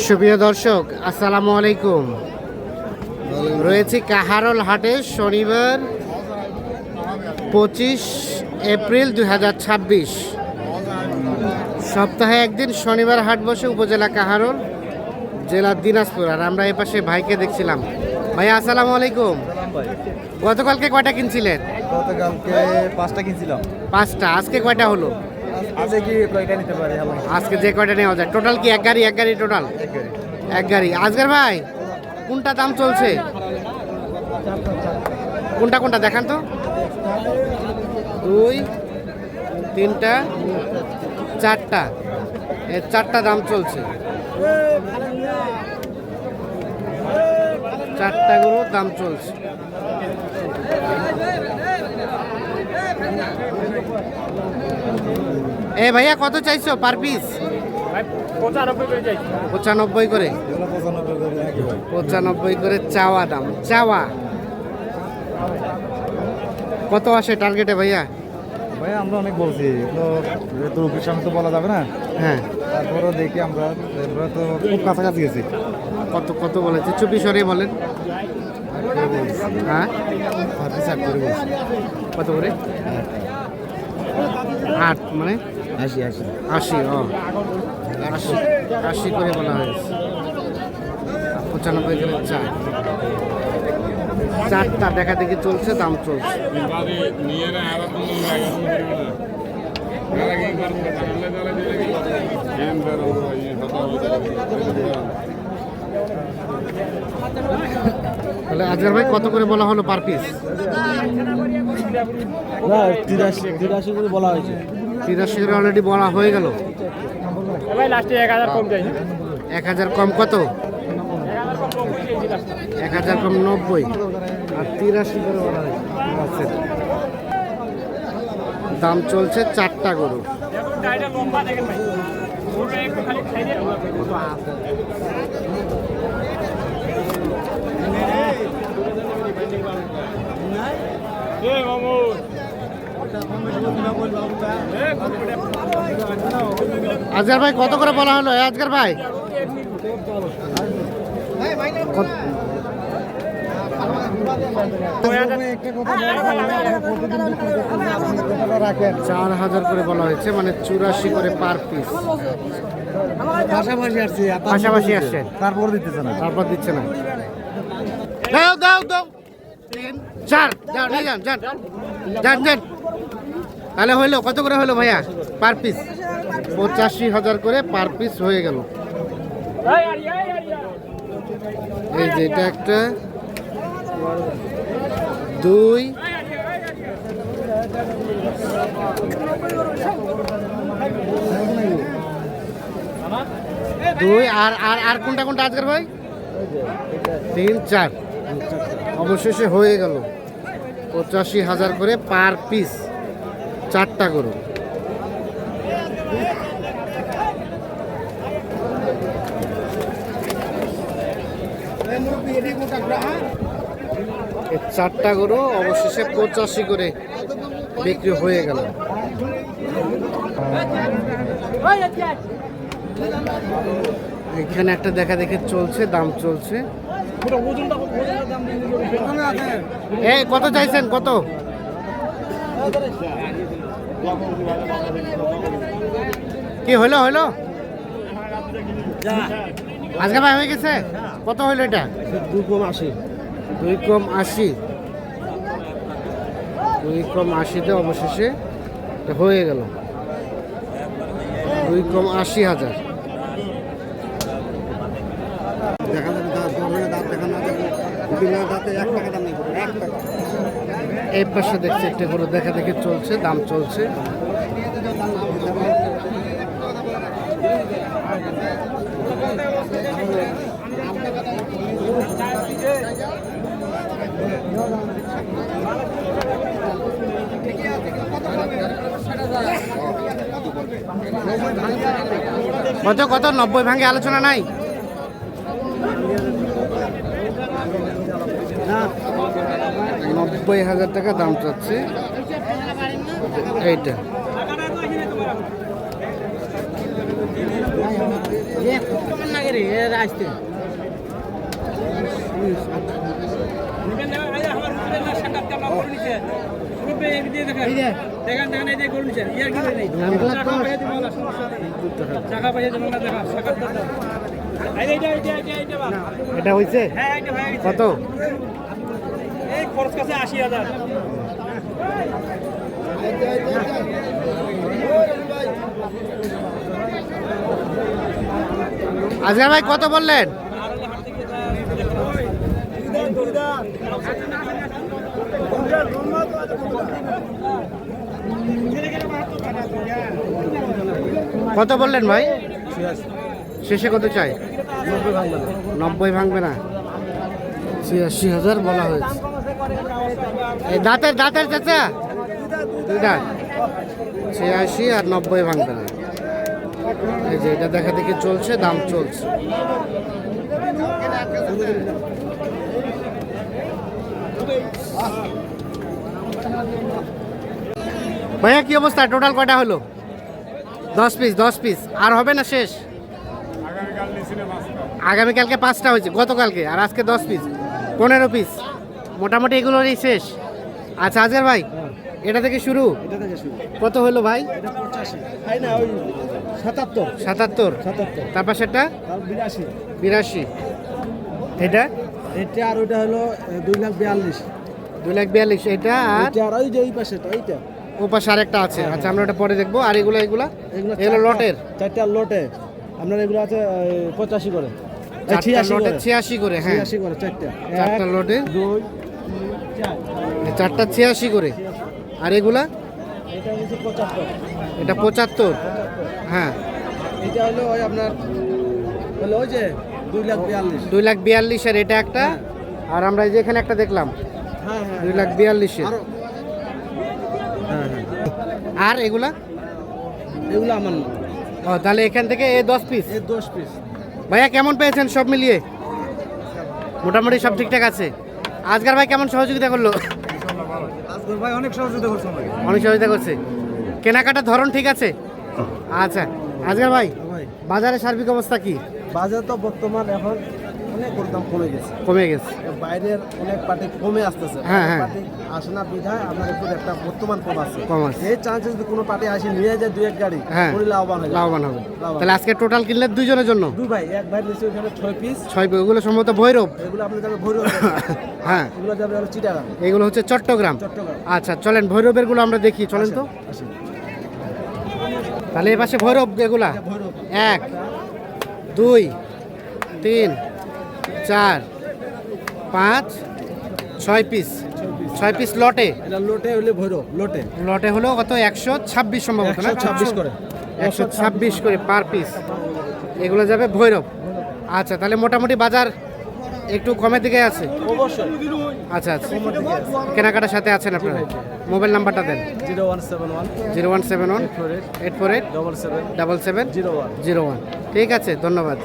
সুপ্রিয় দর্শক, আসসালামু আলাইকুম। রয়েছি কাহারোল হাটে, শনিবার 25 এপ্রিল 2026। সপ্তাহে একদিন শনিবার হাট বসে উপজেলা কাহারোল, জেলা দিনাজপুর। আর আমরা এপাশে ভাইকে দেখছিলাম। ভাই আসসালামু আলাইকুম। গতকালকে কয়টা কিনছিলেন? গতকালকে 5টা কিনছিলাম। 5টা। আজকে কয়টা হলো? আজকে কি কয়টা নিতে পারি? আজকে যে কয়টা নেওয়া যায়। টোটাল কি এক গাড়ি টোটাল? এক গাড়ি। আজকের ভাই কোনটা দাম চলছে? কোনটা দেখান তো। 2, 3টা, 4টা। এই 4টা দাম চলছে। 4টা গরুর দাম চলছে। এ ভাইয়া কত চাইছো পার পিস? 95 করে। 95 করে চাওয়া দাম। চাওয়া কত আসে টার্গেটে ভাইয়া? ভাই আমরা অনেক বলছি, তো রুপির সামনে তো বলা যাবে না। হ্যাঁ, তারপরে দেখি আমরা তো খুব কাছাকাছি গেছি। কত কত বলেছে? চুপি সরে বলেন। হ্যাঁ, কত করে? 8 মানে 80। 80। ও 80 করে বলা হয়েছে। 95 করে 4টা দেখা দেখি চলছে, দাম চলছে। তাহলে আজকের ভাই কত করে বলা হলো পার পিস? 83 করে বলা হয়েছে। 83 করে অলরেডি বলা হয়ে গেল। 1000 কম কত? 1000 কম 90 আর 83 করে বলা হয়েছে। দাম চলছে 4টা গরু। আজগার ভাই কত করে বলা হলো? আজগার ভাই রাখেন 4000 করে বলা হয়েছে, মানে 84 করে পার পিস। পাশাপাশি আসছে, তারপর দিতেছে না। তারপর দিচ্ছে না। দাও দাও দাও 3, 4 যাও নিয়ে যান যান যান যান। তাহলে হইলো কত করে হলো ভাইয়া পার পিস? 85,000 করে পার পিস হয়ে গেল। এই যে এটা একটা, 2, 2 আর কোনটা আজকের ভাই? 3, 4 অবশেষে হয়ে গেল। 85,000 করে পার পিস, 4টা গরু। এই 4টা গরু অবশেষে 85 করে বিক্রি হয়ে গেল। এখানে একটা দেখা দেখে চলছে, দাম চলছে। এই কত চাইছেন? কত? কি হইলো? আজকে ভাই হয়ে গেছে? কত হইলো এটা? 2 কম 80। 2 কম 80। 2 কম 80তে অবশেষে হয়ে গেল। 2 কম 80,000। এই পাশে দেখছি একটা গরু দেখা দেখে চলছে, দাম চলছে। কত 90 ভাঙে আলোচনা নাই? 90,000 টাকা দাম চাচ্ছে এইটা। ব্যাপারী এর আসতে এটা হয়েছে কত? খরচ কাছে 80,000। আজগার ভাই কত বললেন? কত বললেন ভাই? শেষে কত চাই? 90 ভাঙবে না, 86,000 বলা হয়েছে। এই দাঁতের চাচা দুই দাঁত, 86 আর 90 ভাঙবে না। এই যে এটা দেখা দেখি চলছে, দাম চলছে। ভাইয়া কি অবস্থা? টোটাল কয়টা হলো? 10 পিস। আর হবে না, শেষ? আগামীকালকে 5টা হয়েছে, গতকালকে, আর আজকে 10 পিস, 15 পিস, মোটামুটি এগুলোরই শেষ। আচ্ছা আজকের ভাই, এটা থেকে শুরু? কত হলো ভাই? 77। তারপর সেটা 82। এটা আর ওইটা হলো 2,42,000। 2,42,000 এটা, আর ওই যে ওই পাশে এইটা ও পাশে আরেকটা আছে। আচ্ছা আমরা ওটা পরে দেখবো। আর এগুলো এগুলো লটের 4টা লটে আপনার এগুলো আছে 85 করে, 86 করে। হ্যাঁ 86 করে 4টা লটে 2 4টা 86 করে। আর এগুলা এটা হচ্ছে 75। এটা 75। হ্যাঁ এটা হলো ওই আপনার হলো ওই যে 2,42,000। 2,42,000 এর এটা একটা। আর আমরা এই যে এখানে একটা দেখলাম, হ্যাঁ 2,42,000। আর এগুলা এগুলো আমার না। ও তাহলে এখান থেকে 10 পিস। 10 পিস। ভাইয়া কেমন পেয়েছেন সব মিলিয়ে? মোটামুটি সব ঠিকঠাক আছে। আজকার ভাই কেমন সহযোগিতা করলো? আজগর ভাই অনেক সহযোগিতা করছে আমাকে। অনেক সহযোগিতা করছে। কেনাকাটার ধরন ঠিক আছে? আচ্ছা আজকার ভাই, বাজারে সার্বিক অবস্থা কি? বাজার তো বর্তমান এখন অনেক দাম কমে গেছে। বাইরের অনেক পার্টি কমে আসতেছে। হ্যাঁ। পার্টি আসে না বিধায় আপনার একটু একটা বর্তমান কম আছে। এই চান্সেস যদি কোনো পার্টি আসে নিয়ে যায় 2-1 গাড়ি, হ্যাঁ লাভবান হবে। তাহলে আজকে টোটাল কিনলে দুইজনের জন্য? দুই ভাই, এক ভাই নিচে ওখানে 6 পিস। 6 পিস। ওগুলো সম্ভবত ভৈরব। এগুলো আপনি যাবে ভৈরব। হ্যাঁ এগুলো যাবে হলো চিটাগাং। এগুলো হচ্ছে চট্টগ্রাম। আচ্ছা চলেন ভৈরবের গুলো আমরা দেখি, চলেন তো। তাহলে এ পাশে ভৈরব এগুলা 1 2 3 4 5 6 পিস। 6 পিস লটে। এটা লটে হলে ভৈরব লটে হলো কত? 126 সম্ভবত না? 126 করে। 126 করে পার পিস। এগুলো যাবে ভৈরব। আচ্ছা তাহলে মোটামুটি বাজার একটু কমের দিকে আছে। অবশ্যই। আচ্ছা কেনাকাটার সাথে আছেন আপনারা। মোবাইল নাম্বারটা দেন। 0171 848 77 77 01। ঠিক আছে, ধন্যবাদ।